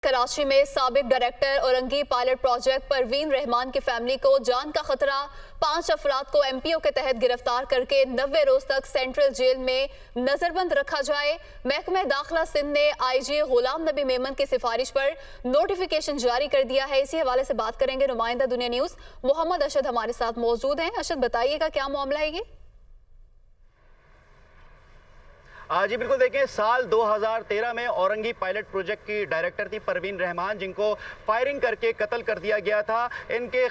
कराची में साबिक director Orangi pilot project Parveen Rahman की फैमिली को जान का खतरा। 5 अफराद को एमपीओ के तहत गिरफ्तार करके 90 रोज तक सेंट्रल जेल में नजरबंद रखा जाए। महकमा दाखिला सिंध ने आईजी गुलाम नबी मेमन की सिफारिश पर नोटिफिकेशन जारी कर दिया है। इसी हवाले से बात करेंगे नुमाइंदा दुनिया न्यूज मोहम्मद अशद हमारे साथ मौजूद हैं। अशद, बताइएगा क्या मामला है ये? जी बिल्कुल, देखें, साल 2013 में औरंगी पायलट प्रोजेक्ट की डायरेक्टर थी परवीन रहमान, जिनको फायरिंग करके कत्ल कर दिया गया था। इनके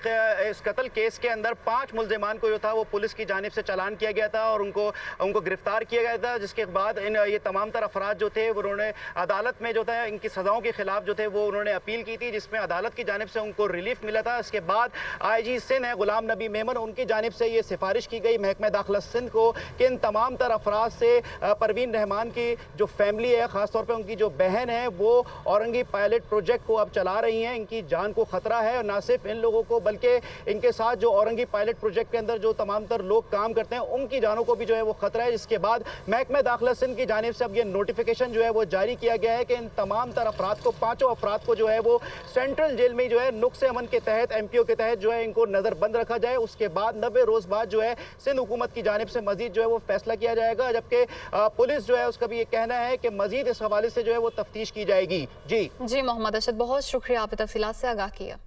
इस कत्ल केस के अंदर 5 मुल्जिमान को जो था वो पुलिस की जानिब से चालान किया गया था और उनको गिरफ्तार किया गया था। जिसके बाद ये तमाम तर अफराद जो थे उन्होंने अदालत में जो था इनकी सज़ाओं के खिलाफ जो थे वो उन्होंने अपील की थी, जिसमें अदालत की जानिब से उनको रिलीफ मिला था। इसके बाद IG सिंध है गुलाम नबी मेमन, उनकी जानिब से ये सिफारिश की गई महकमा दाखिला सिंध को कि इन तमाम तर अफराद से परवीन रहमान की जो फैमिली है, खासतौर पे उनकी जो बहन है, वो औरंगी पायलट प्रोजेक्ट को अब चला रही हैं। इनकी जान को खतरा है और ना सिर्फ इन लोगों को बल्कि इनके साथ जो औरंगी पायलट प्रोजेक्ट के अंदर जो तमाम तर लोग काम करते हैं उनकी जानों को भी जो है वो खतरा है। जिसके बाद महकमा दाखिला सिंध की जानिब से अब ये नोटिफिकेशन जो है वो जारी किया गया है कि इन तमाम तर अफराद को, 5 अफराद को जो है वो सेंट्रल जेल में जो है नुक्से अमन के तहत, MPO के तहत जो है इनको नजरबंद रखा जाए। उसके बाद 90 रोज बाद जो है सिंध हुकूमत की जानिब से मजीद जो है वो फैसला किया जाएगा, जबकि पुलिस जो है उसका भी ये कहना है कि मजीद इस हवाले से जो है वो तफ्तीश की जाएगी। जी मोहम्मद अशद, बहुत शुक्रिया, आपने तफसीलात से आगाह किया।